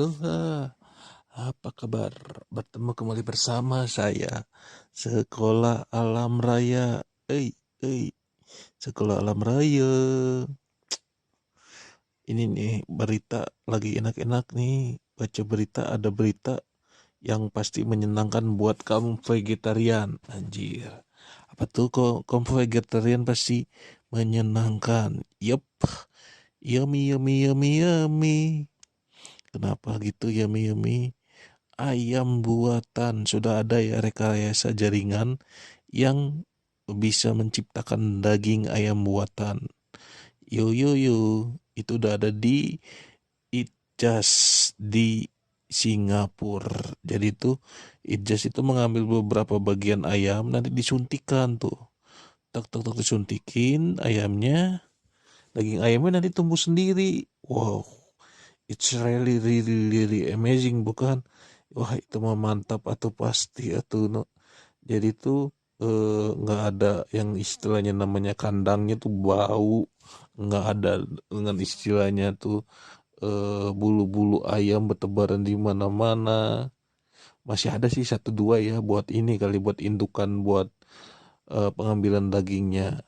Aloha, apa kabar? Bertemu kembali bersama saya, Sekolah Alam Raya. Sekolah Alam Raya. Ini nih berita lagi enak-enak nih. Baca berita, ada berita yang pasti menyenangkan buat kamu vegetarian. Anjir. Apa tuh kok kamu vegetarian pasti menyenangkan? Yup. Yummy, yummy, yummy, yummy. Kenapa gitu yummy, yummy? Ayam buatan sudah ada ya rekayasa jaringan yang bisa menciptakan daging ayam buatan. Yo, itu udah ada di Itjas di Singapura. Jadi itu Itjas itu mengambil beberapa bagian ayam nanti disuntikan tuh. Tak disuntikin ayamnya, daging ayamnya nanti tumbuh sendiri. Wow, it's really amazing bukan? Wah itu mah mantap atau pasti atau no. Jadi tuh nggak ada yang istilahnya namanya kandangnya tuh bau, nggak ada dengan istilahnya tuh bulu-bulu ayam bertebaran di mana-mana. Masih ada sih satu dua ya buat ini kali buat indukan buat pengambilan dagingnya.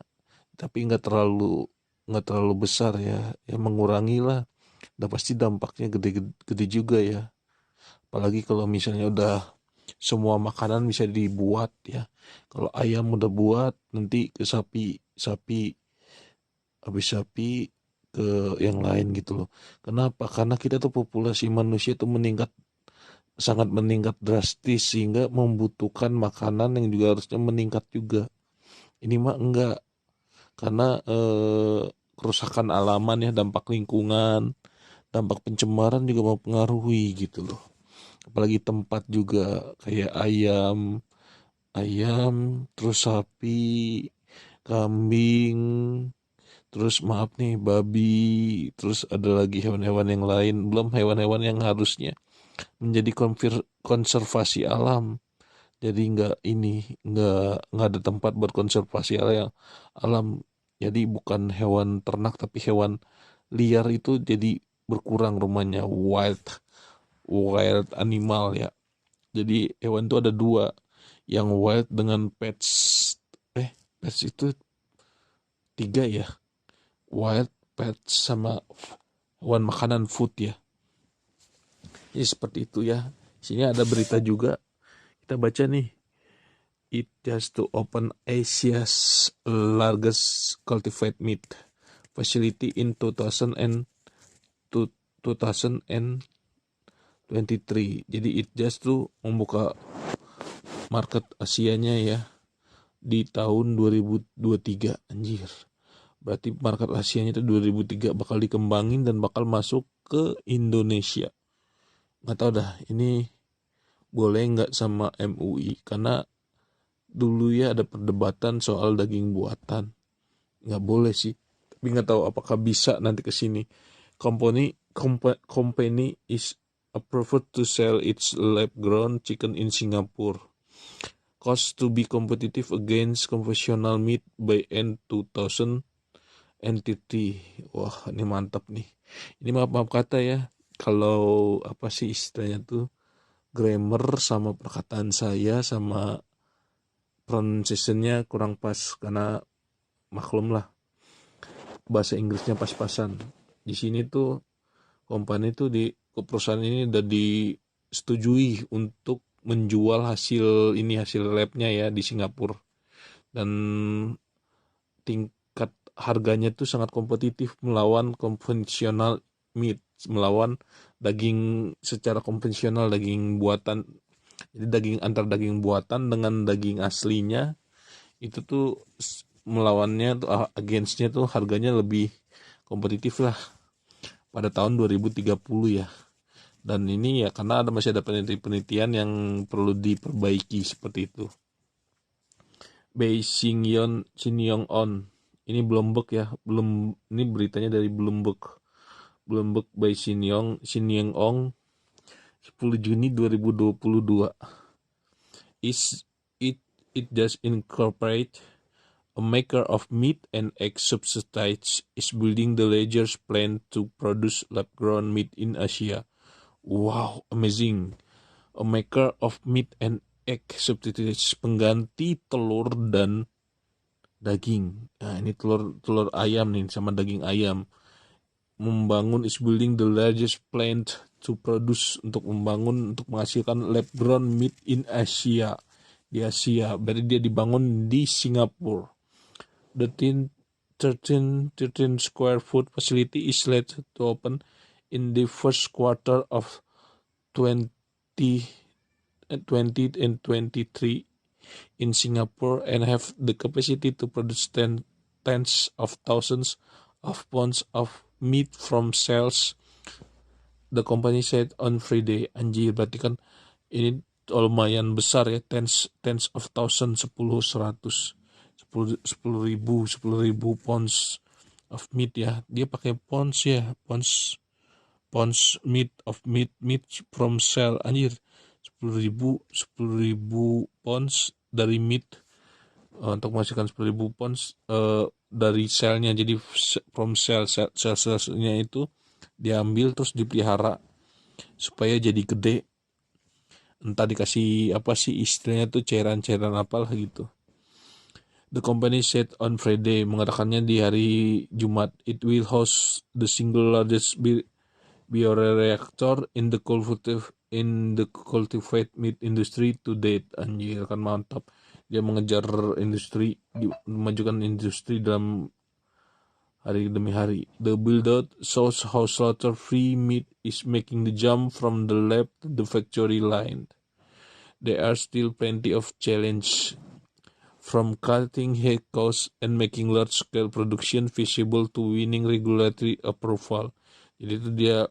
Tapi nggak terlalu besar ya, ya mengurangi lah. Udah pasti dampaknya gede juga ya. Apalagi kalau misalnya udah semua makanan bisa dibuat ya. Kalau ayam udah buat nanti ke sapi habis sapi ke yang lain gitu loh. Kenapa? Karena kita tuh populasi manusia tuh sangat meningkat drastis sehingga membutuhkan makanan yang juga harusnya meningkat juga. Ini mah enggak karena kerusakan alaman ya, dampak lingkungan, dampak pencemaran juga mempengaruhi gitu loh. Apalagi tempat juga kayak ayam, terus sapi, kambing, terus maaf nih babi, terus ada lagi hewan-hewan yang lain, belum hewan-hewan yang harusnya menjadi konservasi alam. Jadi nggak ada tempat buat konservasi alam. Jadi bukan hewan ternak tapi hewan liar itu jadi berkurang rumahnya, wild animal ya. Jadi hewan itu ada dua, yang wild dengan pets. Pets itu tiga ya, wild, pets, sama hewan makanan food ya. Jadi seperti itu ya. Sini ada berita juga, kita baca nih. It has to open Asia's largest cultivated meat facility in 2023. Jadi it just tuh membuka market Asianya ya di tahun 2023. Anjir. Berarti market Asianya itu 2003 bakal dikembangin dan bakal masuk ke Indonesia. Nggak tahu dah ini boleh nggak sama MUI, karena dulu ya ada perdebatan soal daging buatan. Nggak boleh sih. Tapi nggak tahu apakah bisa nanti ke sini. Company is approved to sell its lab-grown chicken in Singapore. Cost to be competitive against conventional meat by end 2000 entity. Wah ini mantap nih. Ini maaf kata ya, kalau apa sih istilahnya tuh, grammar sama perkataan saya sama pronunciation-nya kurang pas, karena maklum lah bahasa Inggrisnya pas-pasan. Di sini tuh company tuh di perusahaan ini udah disetujui untuk menjual hasil labnya ya di Singapura, dan tingkat harganya tuh sangat kompetitif melawan konvensional meat, melawan daging secara konvensional, daging buatan. Jadi daging buatan dengan daging aslinya itu tuh melawannya tuh, againstnya tuh harganya lebih kompetitif lah pada tahun 2030 ya. Dan ini ya karena masih ada penelitian yang perlu diperbaiki seperti itu. Bei Shin Yong On, ini Bloomberg ya, ini beritanya dari Bloomberg by Shin Yong On 10 Juni 2022. It does incorporate a maker of meat and egg substitutes is building the largest plant to produce lab-grown meat in Asia. Wow, amazing. A maker of meat and egg substitutes, pengganti telur dan daging. Nah, ini telur ayam nih sama daging ayam. Is building the largest plant to produce, untuk menghasilkan lab grown meat in Asia. Di Asia, berarti dia dibangun di Singapura. The 13 square foot facility is slated to open in the first quarter of 2020 and 23 in Singapore, and have the capacity to produce tens of thousands of pounds of meat from cells, the company said on Friday. Anjir, berarti kan ini lumayan besar ya, tens of thousands, 10 pounds of meat ya. Dia pakai pounds ya, pounds meat from cell. Anjir, 10.000 pounds dari meat, untuk menghasilkan 10.000 pounds dari selnya. Jadi from sel-selnya itu diambil terus dipelihara supaya jadi gede. Entah dikasih apa sih istilahnya tuh, cairan-cairan apalah gitu. The company said on Friday, mengatakannya di hari Jumat, it will host the single largest bioreactor in the cultivated meat industry to date. Anjir, kan mantap. Dia mengejar industri, memajukan industri dalam hari demi hari. The build-out shows how slaughter-free meat is making the jump from the lab to the factory line. There are still plenty of challenges, from cutting head costs and making large-scale production feasible to winning regulatory approval. Jadi itu dia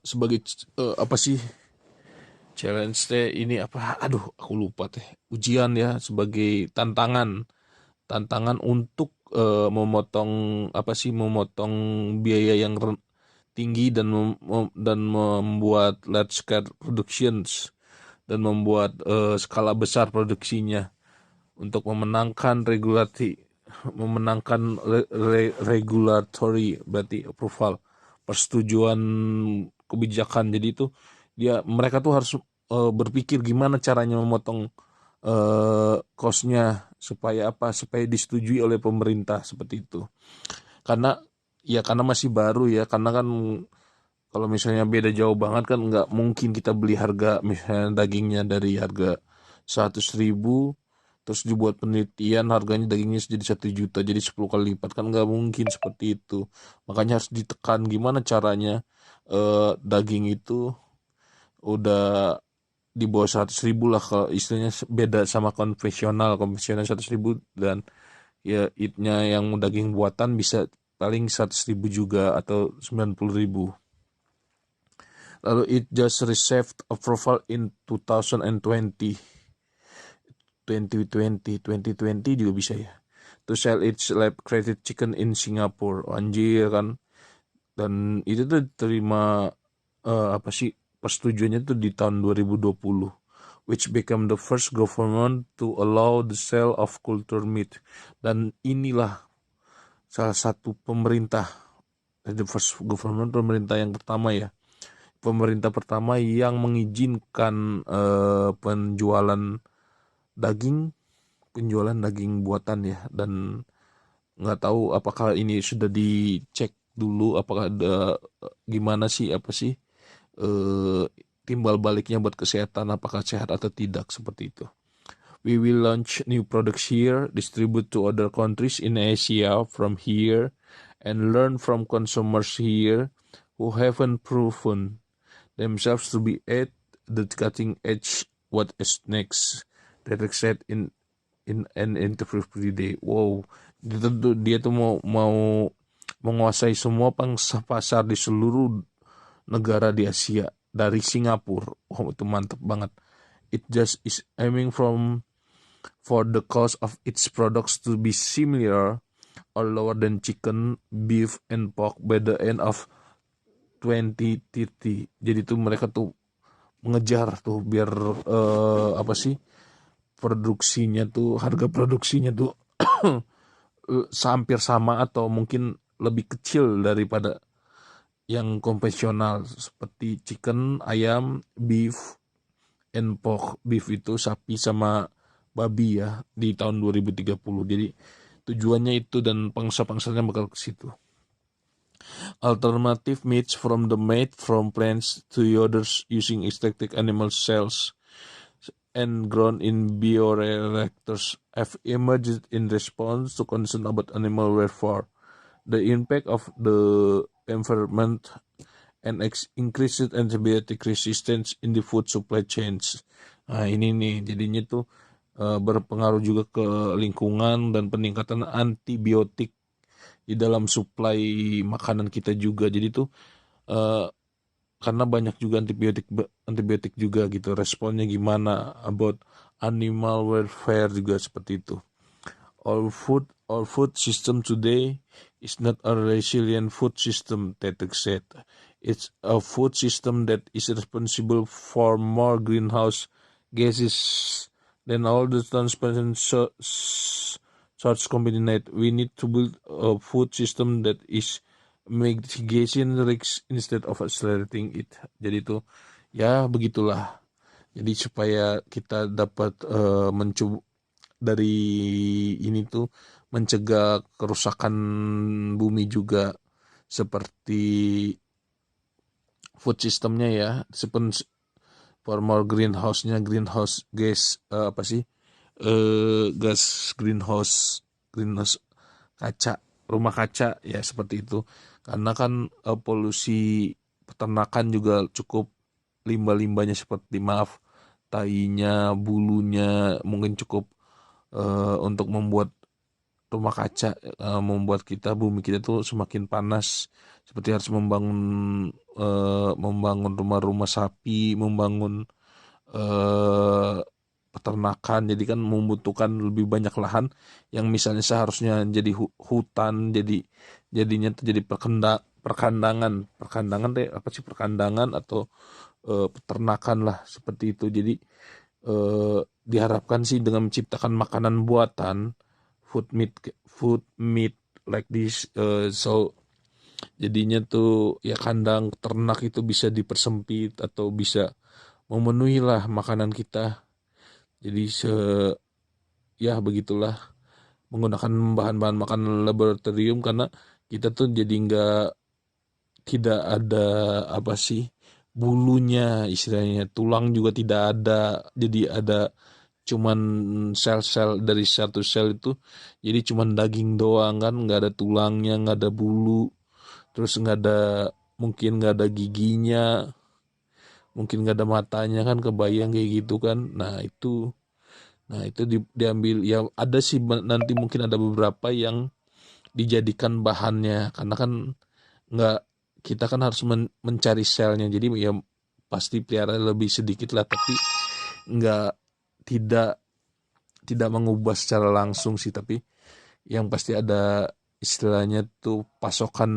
sebagai apa sih challenge teh ini apa? Aduh, aku lupa teh. Ujian ya, sebagai tantangan untuk memotong biaya yang tinggi dan membuat large scale productions, dan membuat skala besar produksinya untuk memenangkan regulatory berarti approval, persetujuan kebijakan. Jadi itu mereka tuh harus berpikir gimana caranya memotong cost-nya supaya disetujui oleh pemerintah, seperti itu. Karena masih baru ya, karena kan kalau misalnya beda jauh banget kan nggak mungkin kita beli harga misalnya dagingnya dari harga 100.000 terus dibuat penelitian harganya dagingnya jadi 1 juta, jadi 10 kali lipat, kan nggak mungkin seperti itu. Makanya harus ditekan gimana caranya daging itu udah di bawah 100.000 lah, kalau istilahnya beda sama konvensional 100.000, dan ya itnya yang daging buatan bisa paling 100.000 juga atau 90.000. Lalu it just received approval in 2020 juga bisa ya, to sell its lab created chicken in Singapore. Anjir kan, dan itu tuh terima persetujuannya tuh di tahun 2020, which became the first government to allow the sale of cultured meat. Dan inilah salah satu pemerintah yang pertama ya, pemerintah pertama yang mengizinkan penjualan daging buatan ya. Dan nggak tahu apakah ini sudah dicek dulu, apakah ada gimana sih timbal baliknya buat kesehatan, apakah sehat atau tidak, seperti itu. We will launch new products here, distribute to other countries in Asia from here, and learn from consumers here who haven't proven themselves to be at the cutting edge. What is next? Derek said in an interview Friday. Wow, dia tuh mau menguasai semua pangsa pasar di seluruh negara di Asia dari Singapura. Oh, itu mantap banget. It just is aiming for the cost of its products to be similar or lower than chicken, beef, and pork by the end of 2030. Jadi tuh mereka tuh mengejar tuh biar produksinya tuh, harga produksinya tuh hampir sama atau mungkin lebih kecil daripada yang konvensional seperti chicken, ayam, beef, and pork. Beef itu sapi sama babi ya di tahun 2030. Jadi tujuannya itu dan pangsa-pangsanya bakal ke situ. Alternative meats from the meat from plants to others using extracted animal cells and grown in bioreactors have emerged in response to concern about animal welfare, the impact of the environment, and increased antibiotic resistance in the food supply chains. Nah ini nih jadinya tuh berpengaruh juga ke lingkungan dan peningkatan antibiotik di dalam suplai makanan kita juga. Jadi tuh karena banyak juga antibiotik juga gitu, responnya gimana about animal welfare juga seperti itu. Our food system today is not a resilient food system, Tetek said. It's a food system that is responsible for more greenhouse gases than all the transparent source combined. We need to build a food system that is mitigation risks instead of accelerating it. Jadi itu ya begitulah. Jadi supaya kita dapat mencoba dari ini tuh mencegah kerusakan bumi juga, seperti food systemnya ya, for more greenhouse gas gas greenhouse kaca, rumah kaca ya seperti itu. Karena kan polusi peternakan juga cukup, limbah-limbahnya seperti tainya, bulunya mungkin cukup untuk membuat rumah kaca, membuat bumi kita tuh semakin panas. Seperti harus membangun rumah-rumah sapi, membangun peternakan, jadi kan membutuhkan lebih banyak lahan yang misalnya seharusnya jadi hutan, jadinya tuh jadi perkandangan atau peternakan lah seperti itu. Jadi diharapkan sih dengan menciptakan makanan buatan, food meat like this, so jadinya tuh ya kandang ternak itu bisa dipersempit atau bisa memenuhi lah makanan kita. Jadi ya begitulah, menggunakan bahan-bahan makanan laboratorium, karena kita tuh jadi tidak ada bulunya, istilahnya tulang juga tidak ada, jadi ada cuman sel-sel, dari satu sel itu jadi cuman daging doang kan, nggak ada tulangnya, nggak ada bulu, terus mungkin nggak ada giginya, mungkin nggak ada matanya kan, kebayang kayak gitu kan. Nah itu diambil ya, ada sih nanti mungkin ada beberapa yang dijadikan bahannya, karena kan nggak, kita kan harus mencari selnya, jadi ya pasti pelihara lebih sedikit lah, tapi nggak tidak mengubah secara langsung sih, tapi yang pasti ada istilahnya tuh pasokan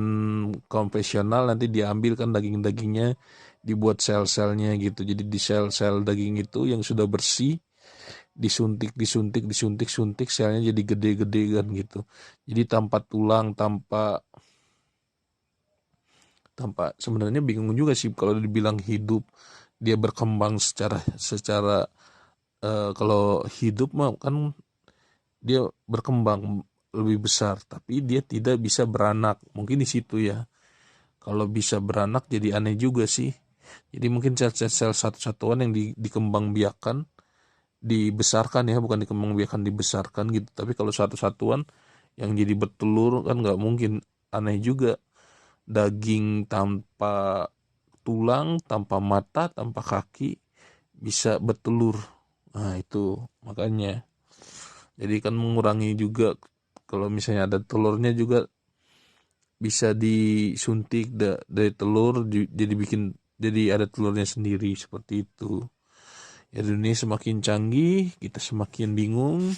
konvensional, nanti diambil kan daging-dagingnya, dibuat sel-selnya gitu. Jadi di sel-sel daging itu yang sudah bersih disuntik selnya jadi gede-gede kan gitu. Jadi tanpa tulang, tanpa sebenarnya bingung juga sih kalau dibilang hidup, dia berkembang secara kalau hidup mah kan dia berkembang lebih besar, tapi dia tidak bisa beranak. Mungkin di situ ya. Kalau bisa beranak jadi aneh juga sih. Jadi mungkin sel-sel satu-satuan yang dikembang biakan, dibesarkan ya, bukan dikembang biakan, dibesarkan gitu. Tapi kalau satu-satuan yang jadi bertelur kan nggak mungkin, aneh juga. Daging tanpa tulang, tanpa mata, tanpa kaki bisa bertelur. Nah itu makanya, jadi kan mengurangi juga kalau misalnya ada telurnya juga bisa disuntik dari telur, jadi ada telurnya sendiri seperti itu. Ya dunia semakin canggih, kita semakin bingung,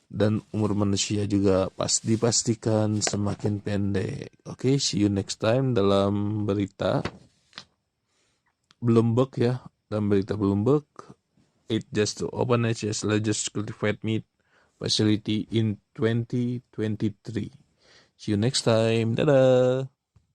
dan umur manusia juga dipastikan semakin pendek. Oke, see you next time dalam berita Bloomberg ya. Dalam berita Bloomberg, it just to open Asia's largest cultivated meat facility in 2023. See you next time. Dadah.